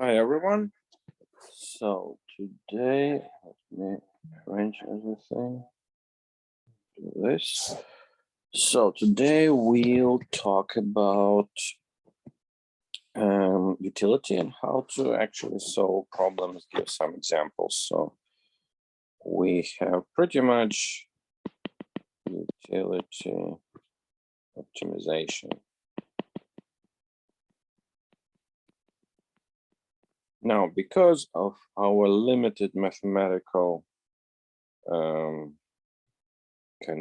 Hi everyone. So today, let me arrange everything. Do this. So today we'll talk about utility and how to actually solve problems. Give some examples. So we have pretty much utility optimization. Now, because of our limited mathematical kind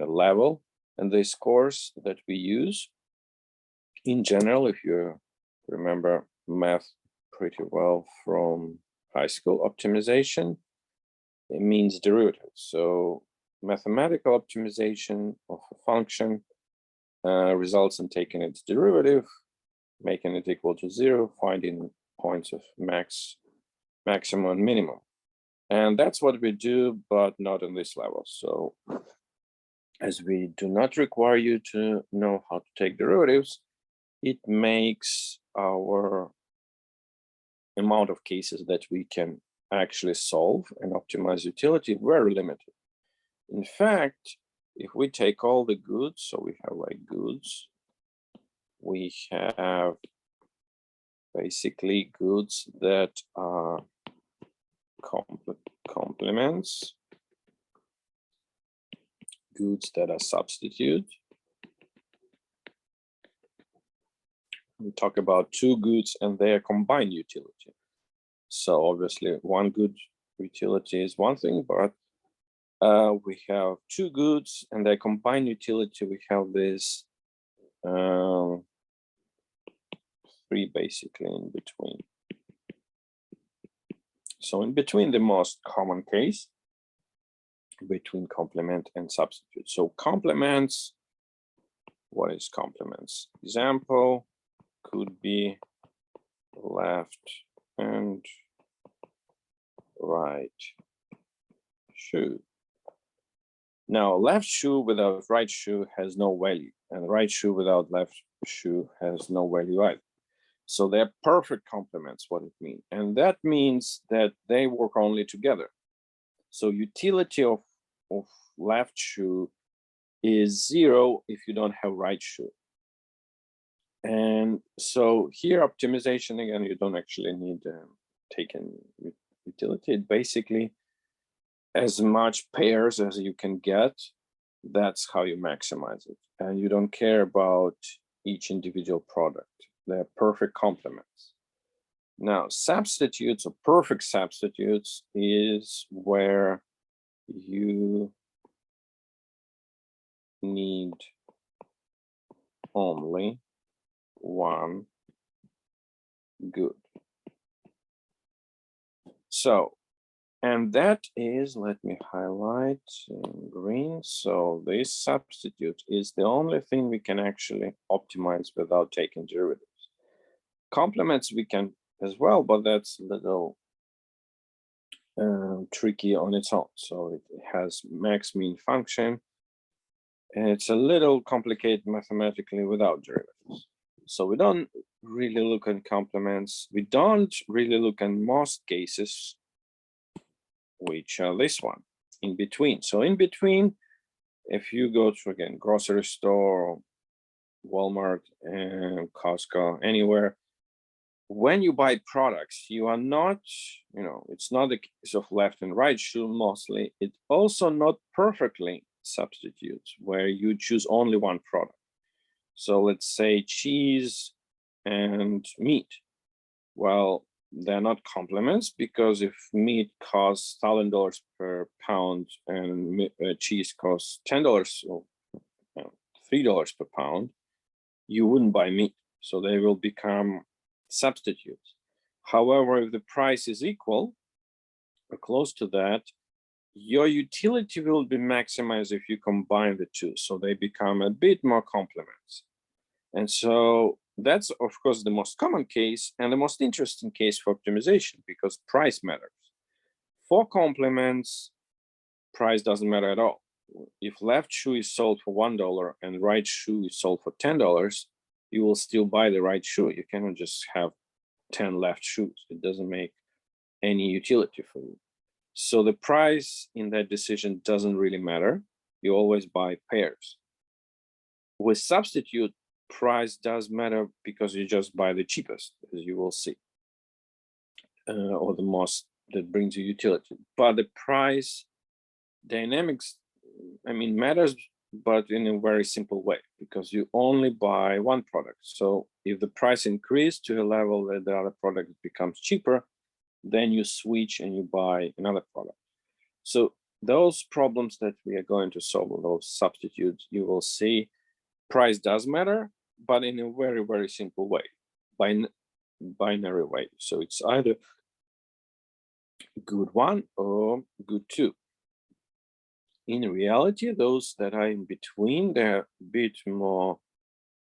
of level and this course that we use, in general, if you remember math pretty well from high school, optimization, it means derivatives. So mathematical optimization of a function results in taking its derivative, making it equal to 0, finding points of maximum and minimum. And that's what we do, but not on this level. So as we do not require you to know how to take derivatives, it makes our amount of cases that we can actually solve and optimize utility very limited. In fact, if we take all the goods, so we have like goods, we have basically goods that are complements, goods that are substitute. We talk about two goods and their combined utility. So obviously one good utility is one thing, but we have two goods and their combined utility, we have this three basically in between. So in between, the most common case between complement and substitute. So complements, what is complements? Example could be left and right shoe. Now, left shoe without right shoe has no value, and right shoe without left shoe has no value either. So they're perfect complements, what it means. And that means that they work only together. So utility of left shoe is 0 if you don't have right shoe. And so here optimization, again, you don't actually need taken utility. It basically, as much pairs as you can get, that's how you maximize it. And you don't care about each individual product. They're perfect complements. Now, substitutes or perfect substitutes is where you need only one good. So, and that is, let me highlight in green. So this substitute is the only thing we can actually optimize without taking derivatives. Complements we can as well, but that's a little tricky on its own. So it has max mean function, and it's a little complicated mathematically without derivatives. So we don't really look at complements. We don't really look at most cases, which are this one, in between. So in between, if you go to, again, grocery store, Walmart, and Costco, anywhere, when you buy products, you are not, it's not the case of left and right shoe mostly. It also not perfectly substitutes where you choose only one product. So let's say cheese and meat. Well, they're not complements, because if meat costs $1,000 per pound and cheese costs $10 or $3 per pound, you wouldn't buy meat. So they will become substitutes. However, if the price is equal or close to that, your utility will be maximized if you combine the two. So they become a bit more complements. And so that's, of course, the most common case and the most interesting case for optimization, because price matters. For complements, price doesn't matter at all. If left shoe is sold for $1 and right shoe is sold for $10, you will still buy the right shoe. You cannot just have 10 left shoes. It doesn't make any utility for you. So the price in that decision doesn't really matter. You always buy pairs. With substitute, price does matter because you just buy the cheapest, as you will see, or the most that brings you utility. But the price dynamics, I mean, matters, but in a very simple way, because you only buy one product. So if the price increases to a level that the other product becomes cheaper, then you switch and you buy another product. So those problems that we are going to solve, those substitutes, you will see price does matter, but in a very, very simple way, binary way. So it's either good one or good two. In reality, those that are in between, they're a bit more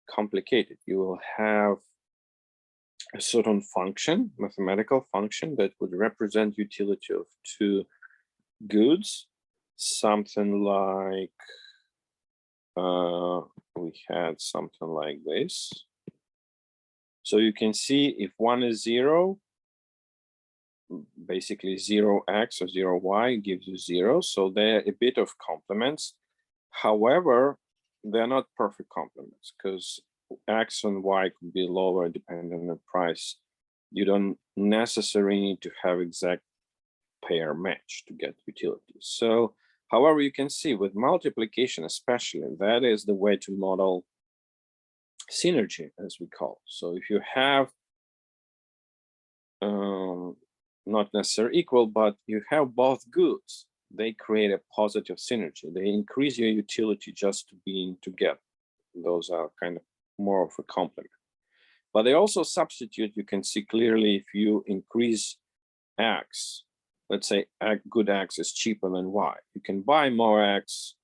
complicated. You will have a certain function, mathematical function, that would represent utility of two goods, something like, we had something like this. So you can see if one is 0, basically 0x or 0y gives you 0. So they're a bit of complements. However, they're not perfect complements because x and y could be lower depending on the price. You don't necessarily need to have exact pair match to get utility. So, however, you can see with multiplication, especially, that is the way to model synergy, as we call. So if you have not necessarily equal, but you have both goods, they create a positive synergy. They increase your utility just to being together. Those are kind of more of a complement. But they also substitute, you can see clearly if you increase x, let's say good x is cheaper than y. You can buy more x,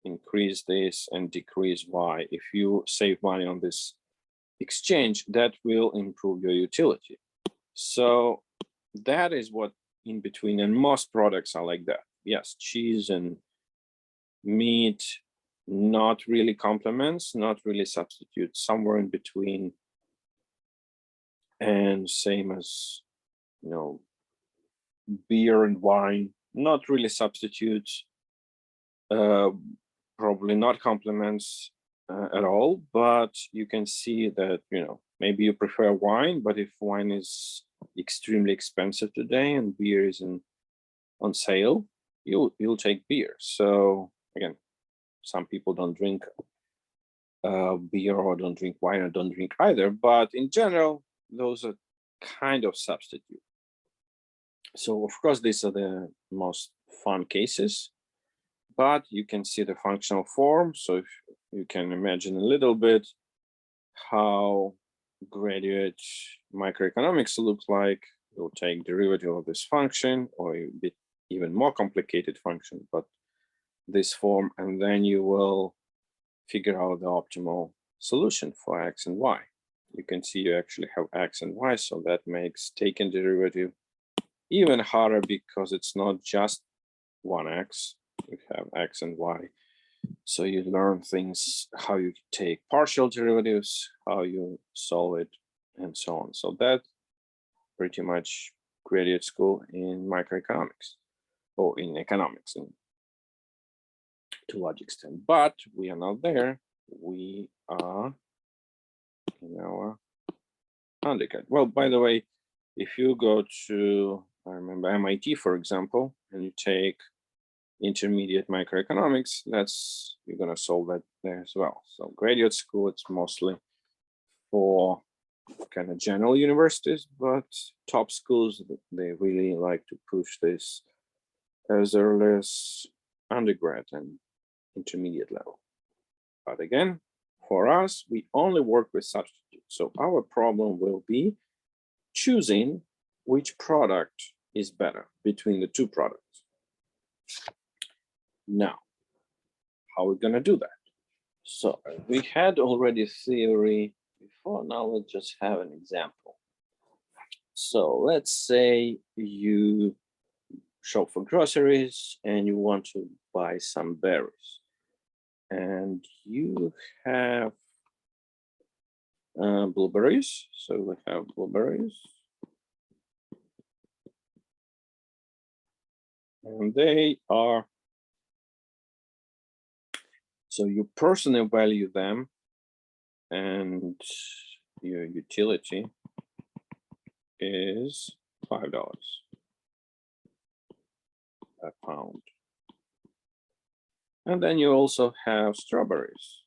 increase this and decrease y. If you save money on this exchange, that will improve your utility. So that is what in between, and most products are like that. Yes, cheese and meat, not really complements, not really substitutes, somewhere in between. And same as, you know, beer and wine, not really substitutes, probably not complements at all, but you can see that, you know, maybe you prefer wine, but if wine is extremely expensive today and beer is on sale, you'll take beer. So again, some people don't drink beer or don't drink wine or don't drink either, but in general, those are kind of substitute. So of course, these are the most fun cases, but you can see the functional form. So if you can imagine a little bit how graduate microeconomics looks like, you'll take derivative of this function or a bit even more complicated function, but this form, and then you will figure out the optimal solution for x and y. You can see you actually have x and y, so that makes taking derivative even harder because it's not just one x, you have x and y. So you learn things, how you take partial derivatives, how you solve it, and so on. So that's pretty much graduate school in microeconomics or in economics to a large extent. But we are not there. We are in our undergrad. Well, by the way, if you go to, I remember MIT, for example, and you take intermediate microeconomics, you're going to solve that there as well. So graduate school, it's mostly for kind of general universities, but top schools, they really like to push this as early as undergrad and intermediate level. But again, for us, we only work with substitutes. So our problem will be choosing which product is better between the two products. Now, how are we going to do that? So we had already theory before. Now let's just have an example. So let's say you shop for groceries and you want to buy some berries. And you have blueberries. So we have blueberries. And they are, so you personally value them, and your utility is $5 a pound. And then you also have strawberries.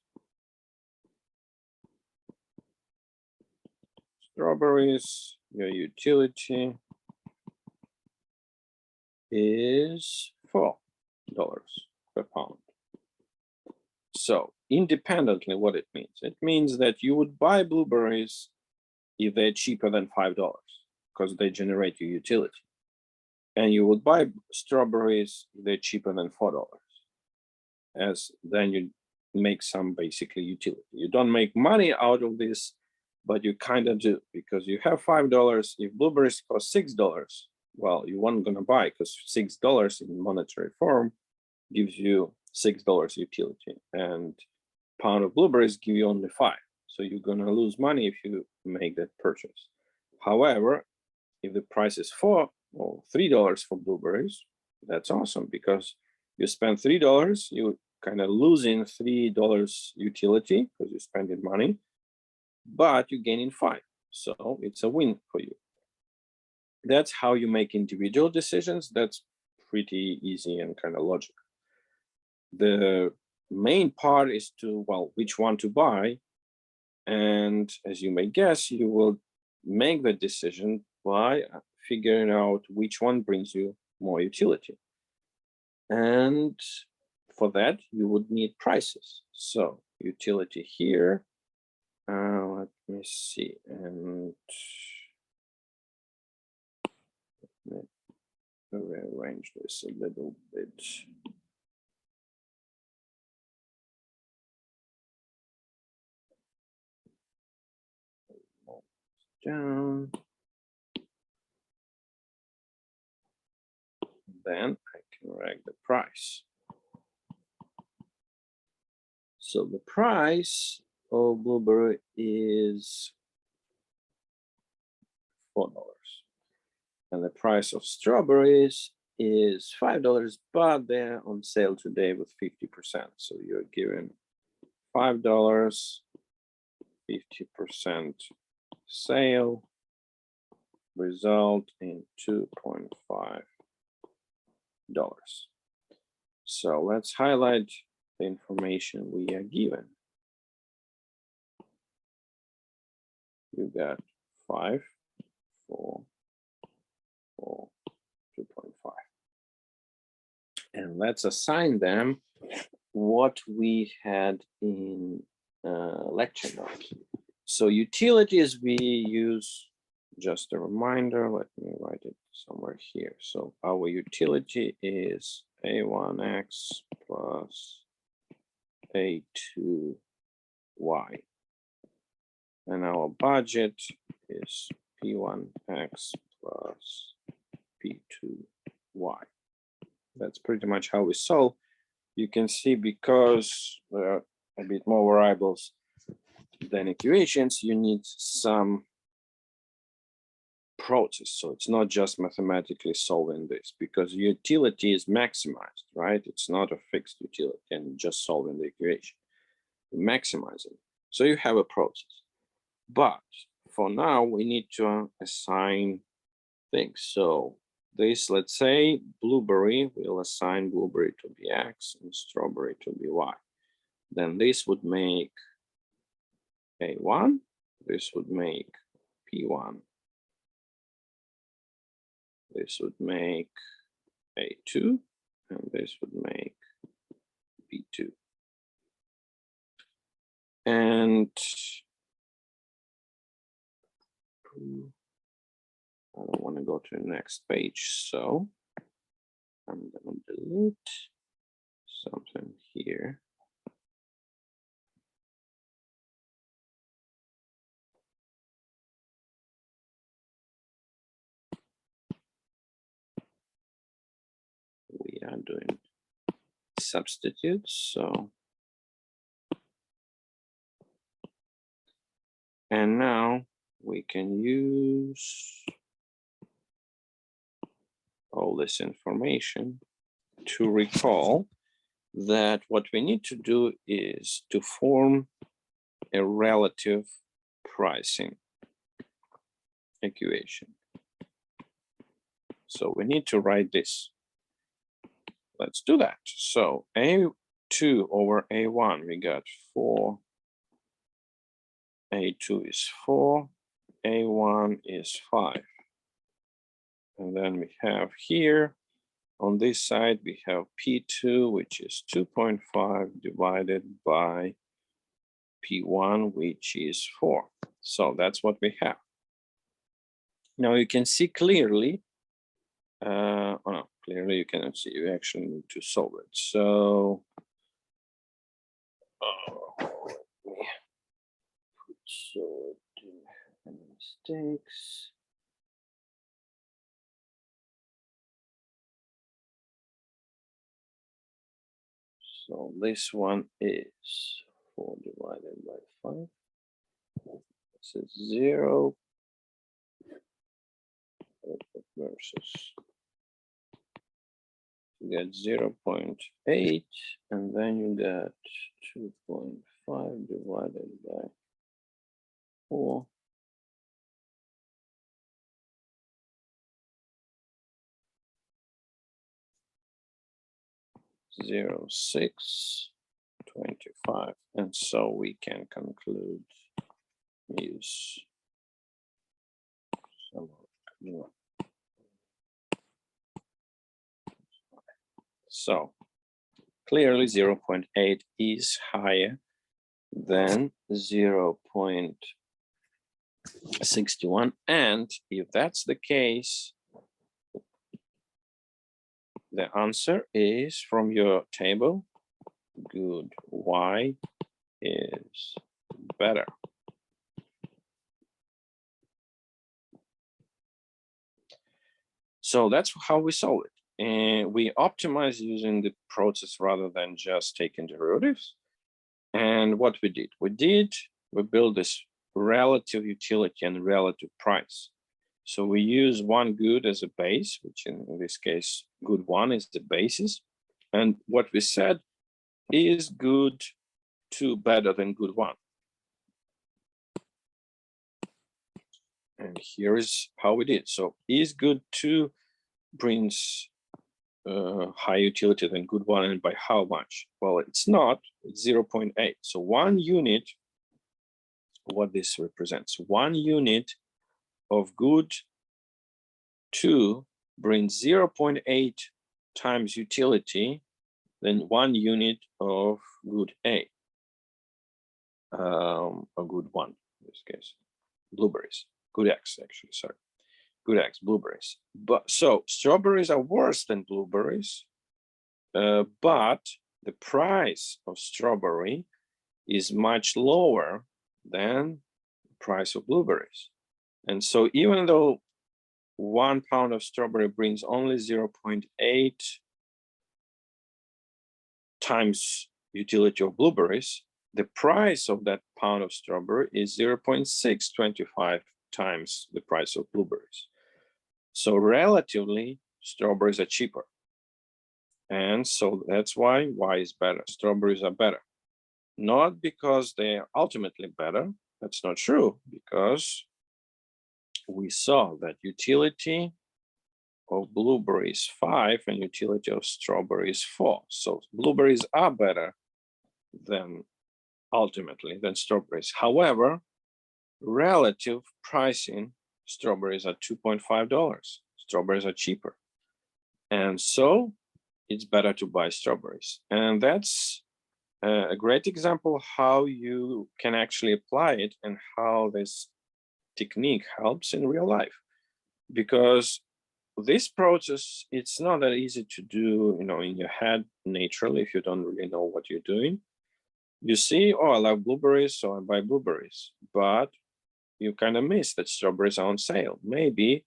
Strawberries, your utility is $4 per pound. So independently, what it means that you would buy blueberries if they're cheaper than $5 because they generate your utility. And you would buy strawberries if they're cheaper than $4, as then you make some basically utility. You don't make money out of this, but you kind of do, because you have $5. If blueberries cost $6, well, you weren't gonna buy, because $6 in monetary form gives you $6 utility, and pound of blueberries give you only 5. So you're gonna lose money if you make that purchase. However, if the price is $4 or $3 for blueberries, that's awesome, because you spend $3, you kind of losing $3 utility because you're spending money, but you're gaining 5. So it's a win for you. That's how you make individual decisions. That's pretty easy and kind of logical. The main part is to, well, which one to buy. And as you may guess, you will make the decision by figuring out which one brings you more utility. And for that, you would need prices. So utility here, let me see, and let me rearrange this a little bit. Down. Then I can write the price. So the price of blueberry is $4. And the price of strawberries is $5, but they're on sale today with 50%. So you're given $5, 50% sale, result in $2.5. So let's highlight the information we are given. You got 5, 4, 4, 2.5. And let's assign them what we had in lecture notes. So utilities we use, just a reminder, let me write it somewhere here. So our utility is A1X plus A2Y. And our budget is P1X plus P2Y. That's pretty much how we solve. You can see, because there are a bit more variables than equations, you need some process. So it's not just mathematically solving this, because utility is maximized, right? It's not a fixed utility and just solving the equation. Maximizing. So you have a process. But for now, we need to assign things. So this, let's say blueberry, we'll assign blueberry to be X and strawberry to be Y. Then this would make A1, this would make P1, this would make A2, and this would make P2. And I don't want to go to the next page, so I'm going to delete something here. We are doing substitutes, so And now we can use all this information to recall that what we need to do is to form a relative pricing equation. So we need to write this. Let's do that. So A2 over A1, we got 4. A2 is 4. A1 is 5. And then we have here, on this side, we have P2, which is 2.5 divided by P1, which is 4. So that's what we have. Now you can see clearly, oh no, clearly you cannot see, you actually need to solve it. So, so it didn't have any mistakes. So this one is 4 divided by 5. This is 0 versus you get 0.8, and then you get 2.5 divided by 4. Zero 6 25, and so we can conclude use some more. So clearly 0.8 is higher than 0.61, and if that's the case, the answer is from your table, good, Y is better. So that's how we solve it. And we optimize using the process rather than just taking derivatives. And what we did, we build this relative utility and relative price. So we use one good as a base, which in this case, good one is the basis. And what we said is good 2 better than good 1. And here is how we did. So is good 2 brings high utility than good 1, and by how much? Well, it's not, it's 0.8. So 1 unit, what this represents, 1 unit of good 2 brings 0.8 times utility than 1 unit of good A, a good 1 in this case, blueberries, good X actually, sorry, good X, blueberries. But so strawberries are worse than blueberries, but the price of strawberry is much lower than the price of blueberries. And so even though 1 pound of strawberry brings only 0.8 times utility of blueberries, the price of that pound of strawberry is 0.625 times the price of blueberries. So relatively, strawberries are cheaper. And so that's why Y is better. Strawberries are better. Not because they are ultimately better. That's not true, because we saw that utility of blueberries 5 and utility of strawberries 4. So blueberries are better than ultimately than strawberries. However, relative pricing, strawberries are $2.5. Strawberries are cheaper. And so it's better to buy strawberries. And that's a great example how you can actually apply it and how this technique helps in real life. Because this process, it's not that easy to do, in your head naturally if you don't really know what you're doing. You see, oh, I love blueberries, so I buy blueberries. But you kind of miss that strawberries are on sale. Maybe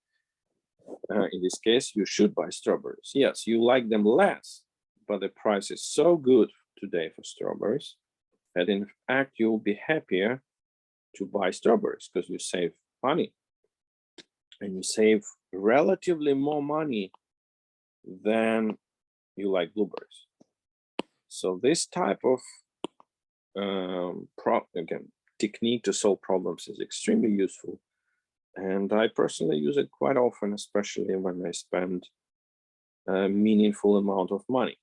in this case, you should buy strawberries. Yes, you like them less, but the price is so good today for strawberries that in fact you'll be happier to buy strawberries because you save money, and you save relatively more money than you like blueberries. So this type of technique to solve problems is extremely useful, and I personally use it quite often, especially when I spend a meaningful amount of money.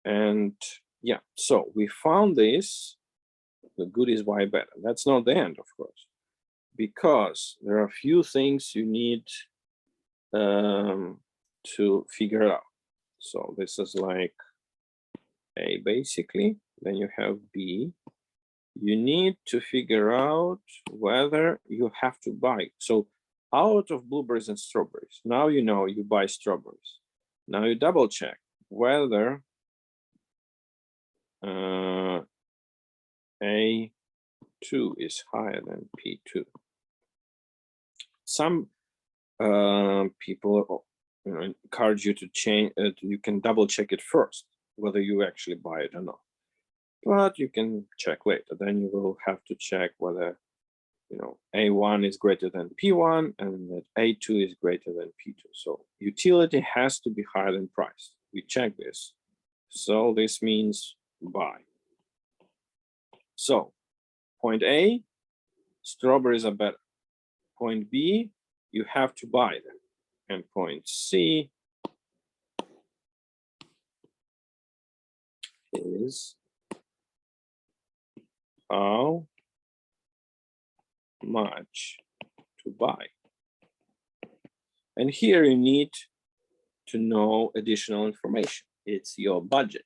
And yeah, so we found this, the good is why better. That's not the end, of course, because there are a few things you need to figure out. So this is like A basically, then you have B. You need to figure out whether you have to buy. So out of blueberries and strawberries, now you know you buy strawberries. Now you double check whether A2 is higher than P2. Some people encourage you to change it. You can double check it first, whether you actually buy it or not. But you can check later. Then you will have to check whether A1 is greater than P1 and that A2 is greater than P2. So utility has to be higher than price. We check this. So this means buy. So point A, strawberries are better. Point B, you have to buy them. And point C is how much to buy. And here you need to know additional information. It's your budget.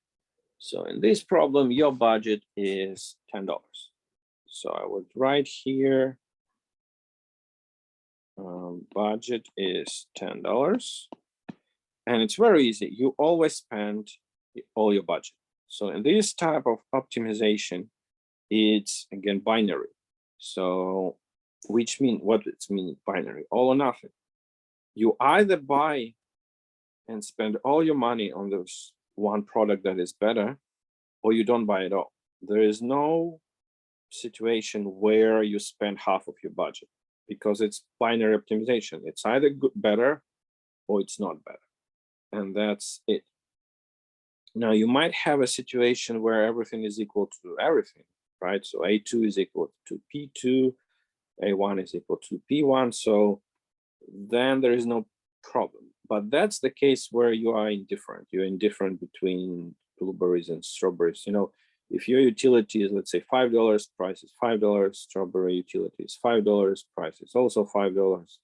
So in this problem, your budget is $10. So I would write here, budget is $10. And it's very easy. You always spend all your budget. So in this type of optimization, it's again binary. So which means what it means binary, all or nothing. You either buy and spend all your money on this one product that is better, or you don't buy at all. There is no situation where you spend half of your budget because it's binary optimization. It's either good, better, or it's not better. And that's it. Now you might have a situation where everything is equal to everything, right? So A2 is equal to P2, A1 is equal to P1. So then there is no problem. But that's the case where you are indifferent. You're indifferent between blueberries and strawberries. If your utility is, let's say, $5, price is $5, strawberry utility is $5, price is also $5,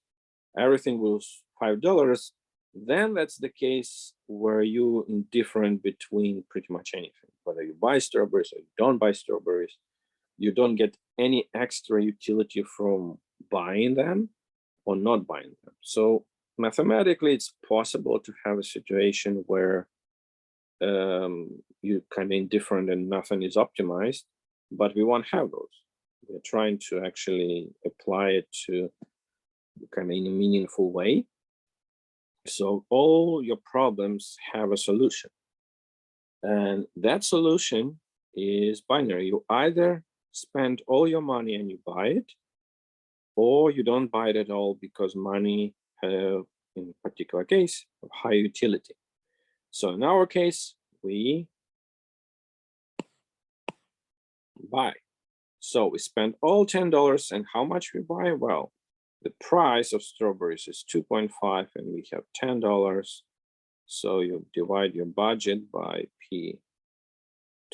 everything was $5, then that's the case where you're indifferent between pretty much anything. Whether you buy strawberries or you don't buy strawberries, you don't get any extra utility from buying them or not buying them. So mathematically, it's possible to have a situation where you're kind of indifferent and nothing is optimized, but we won't have those. We're trying to actually apply it to kind of in a meaningful way. So all your problems have a solution. And that solution is binary. You either spend all your money and you buy it, or you don't buy it at all because money have, in a particular case, of high utility. So in our case, we buy. So we spend all $10, and how much we buy? Well, the price of strawberries is 2.5 and we have $10. So you divide your budget by P2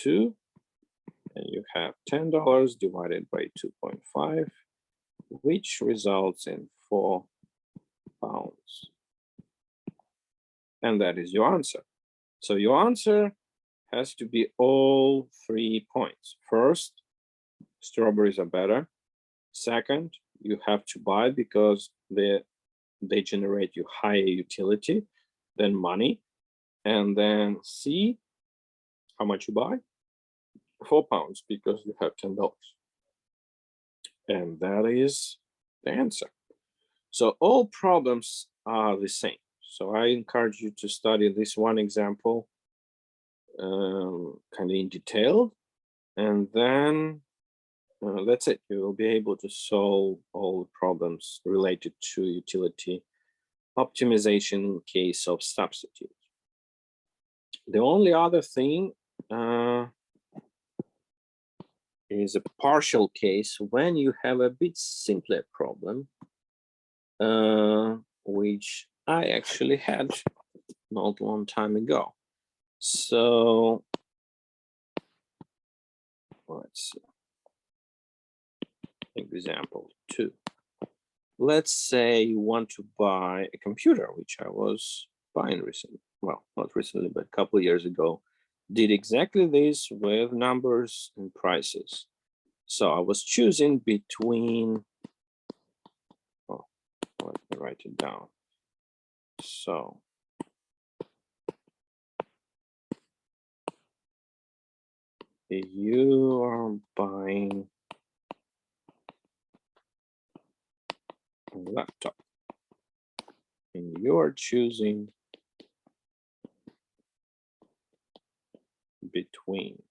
and you have $10 divided by 2.5, which results in 4 pounds. And that is your answer. So your answer has to be all 3 points. First, strawberries are better. Second, you have to buy because they generate you higher utility than money. And then C, how much you buy? 4 pounds because you have $10. And that is the answer. So all problems are the same. So I encourage you to study this one example kind of in detail, and then that's it. You will be able to solve all the problems related to utility optimization in case of substitute. The only other thing is a partial case when you have a bit simpler problem, which I actually had not a long time ago. So let's see. Example 2. Let's say you want to buy a computer, which I was buying recently. Well, not recently, but a couple of years ago. Did exactly this with numbers and prices. So I was choosing between, oh, let me write it down. So you are buying a laptop and you are choosing between.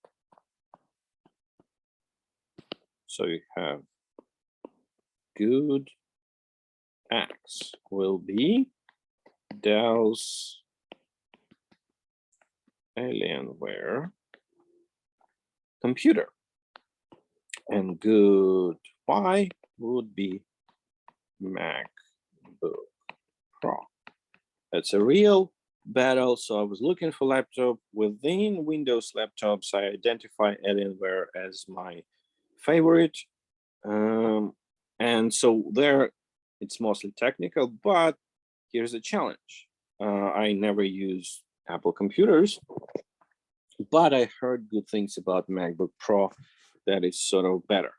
So you have good X will be Dell's Alienware computer, and good Y would be MacBook Pro. That's a real battle. So I was looking for laptop within Windows laptops. I identify Alienware as my favorite. And so there it's mostly technical, but here's a challenge. I never use Apple computers, but I heard good things about MacBook Pro that is sort of better.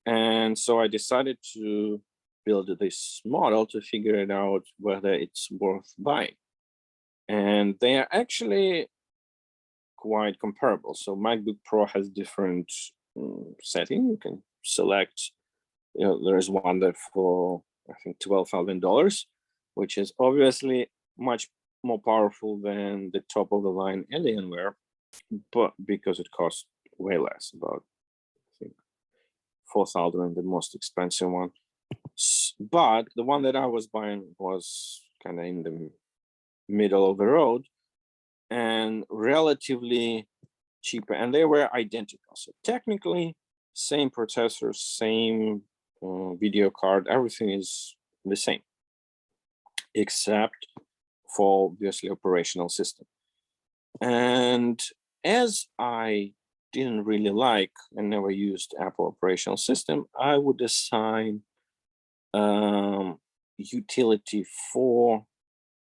And so I decided to build this model to figure it out whether it's worth buying. And they are actually quite comparable. So MacBook Pro has different setting. You can select, there's one that for, I think, $12,000, which is obviously much more powerful than the top of the line Alienware, but because it costs way less, about, I think, $4,000, the most expensive one. But the one that I was buying was kind of in the middle of the road and relatively cheaper, and they were identical. So technically, same processor, same video card, everything is the same, except for obviously operational system. And as I didn't really like and never used Apple operational system, I would assign utility for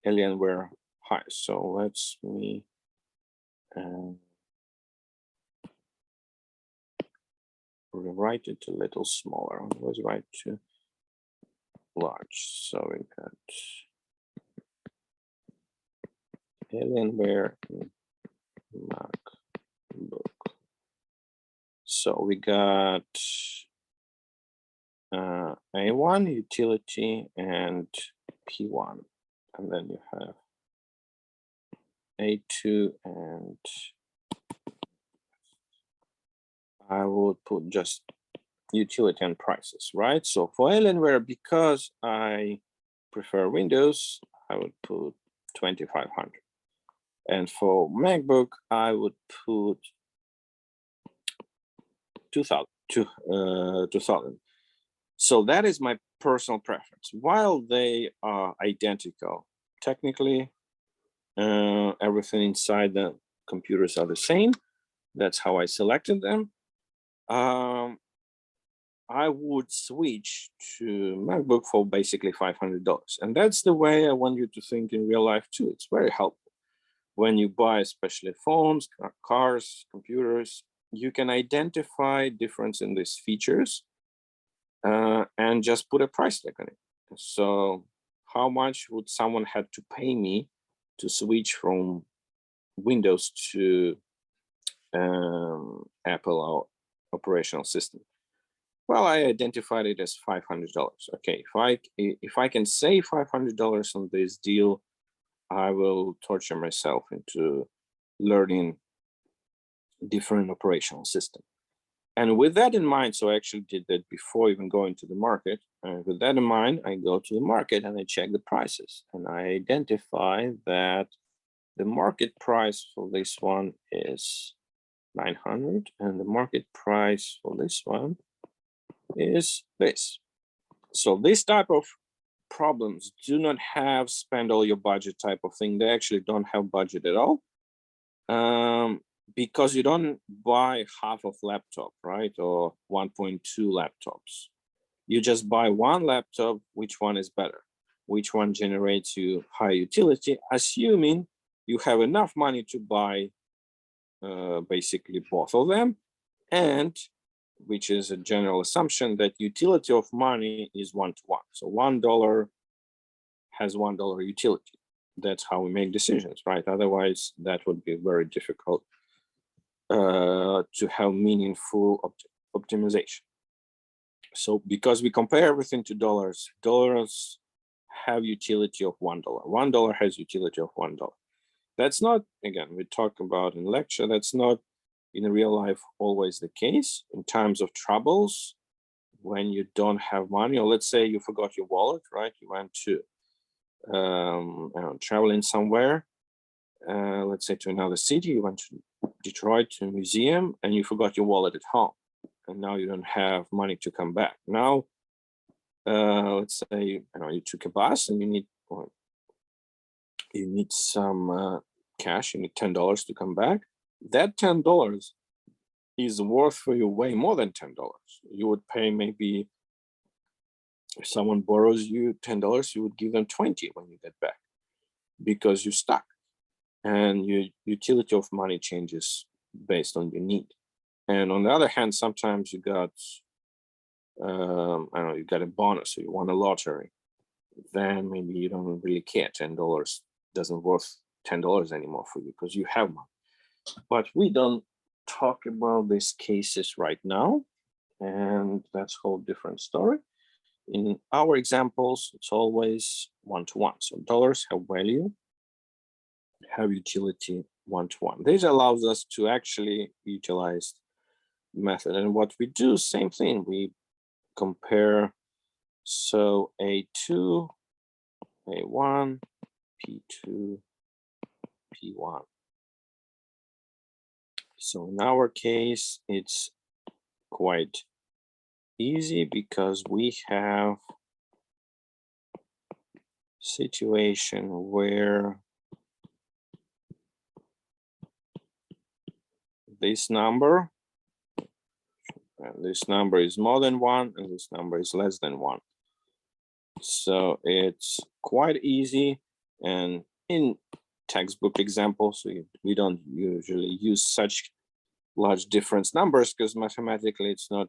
Alienware high. So let's me rewrite it a little smaller. Let's write to large. So we got Alienware MacBook. So we got A1 utility and P1, and then you have A2, and I would put just utility and prices, right? So for Alienware, because I prefer Windows, I would put 2,500. And for MacBook, I would put 2,000. So that is my personal preference. While they are identical, technically, everything inside the computers are the same. That's how I selected them. I would switch to MacBook for basically $500. And that's the way I want you to think in real life too. It's very helpful. When you buy especially phones, cars, computers, you can identify difference in these features and just put a price tag on it. So how much would someone have to pay me to switch from Windows to Apple operational system? Well, I identified it as $500. Okay, if I can save $500 on this deal, I will torture myself into learning different operational system. And with that in mind, so I actually did that before even going to the market. With that in mind, I go to the market and I check the prices, and I identify that the market price for this one is 900, and the market price for this one is this. So this type of problems do not have spend all your budget type of thing. They actually don't have budget at all, because you don't buy half of laptop, right? Or 1.2 laptops. You just buy one laptop. Which one is better? Which one generates you high utility, assuming you have enough money to buy basically both of them, and which is a general assumption that utility of money is 1-to-1. So $1 has $1 utility. That's how we make decisions, right? Otherwise, that would be very difficult to have meaningful optimization. So because we compare everything to dollars, dollars have utility of $1. $1 has utility of $1. That's not, again, we talk about in lecture, that's not in real life always the case. In times of troubles, when you don't have money, or let's say you forgot your wallet, right? You went to traveling somewhere, let's say to another city, you went to Detroit to a museum and you forgot your wallet at home, and now you don't have money to come back. Now, let's say you took a bus and you need some cash, you need $10 to come back. That $10 is worth for you way more than $10. You would pay, maybe if someone borrows you $10, you would give them 20 when you get back, because you're stuck, and your utility of money changes based on your need. And on the other hand, sometimes you got, you got a bonus, or you won a lottery, then maybe you don't really care. $10 doesn't worth $10 anymore for you because you have money. But we don't talk about these cases right now, and that's a whole different story. In our examples, it's always 1-to-1. So dollars have value, have utility 1-to-1. This allows us to actually utilize the method. And what we do, same thing, we compare. So A2, A1, P2, P1. So in our case, it's quite easy because we have situation where this number, and this number is more than 1, and this number is less than 1. So it's quite easy. And in textbook examples, we don't usually use such large difference numbers because mathematically it's not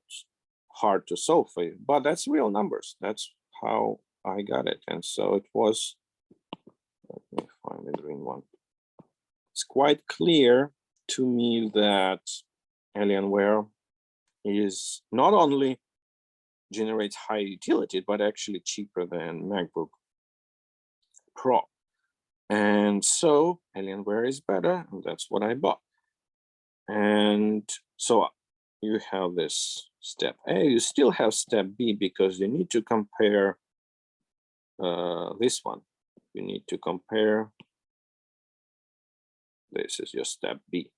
hard to solve for you, but that's real numbers. That's how I got it. And so it was, let me find the green one. It's quite clear to me that Alienware is not only generates high utility, but actually cheaper than MacBook Pro. And so Alienware is better, and that's what I bought. And so you have this step A, you still have step B, because you need to compare this one. You need to compare, this is your step B.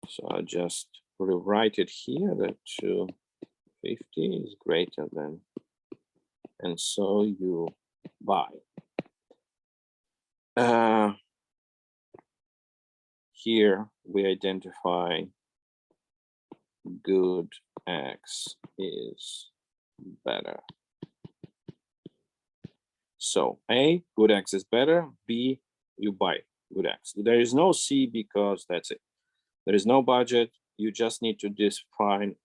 So I just rewrite it here that 250 is greater than, and so you buy. Here we identify good X is better. So A, good X is better. B, you buy good X. There is no C because that's it. There is no budget. You just need to define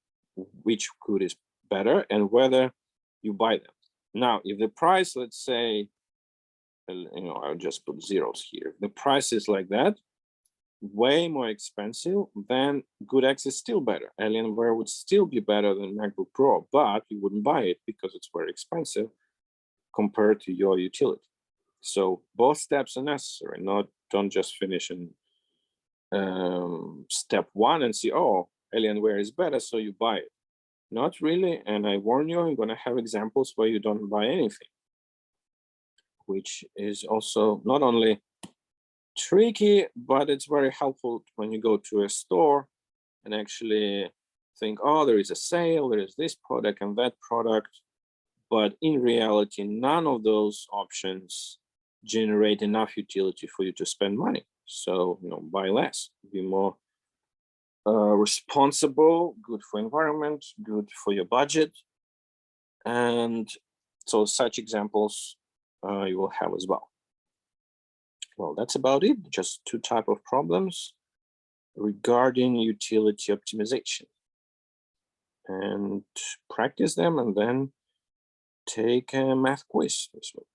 which good is better and whether you buy them. Now, if the price, let's say, I'll just put zeros here. The price is like that, way more expensive, then good X is still better. Alienware would still be better than MacBook Pro, but you wouldn't buy it because it's very expensive compared to your utility. So both steps are necessary. Don't just finish in step 1 and see, oh, Alienware is better, so you buy it. Not really, and I warn you, I'm gonna have examples where you don't buy anything, which is also not only tricky, but it's very helpful when you go to a store and actually think, oh, there is a sale, there is this product and that product. But in reality, none of those options generate enough utility for you to spend money. So, buy less, be more responsible, good for environment, good for your budget. And so such examples you will have as well. Well, that's about it. Just two types of problems regarding utility optimization. And practice them and then take a math quiz this week.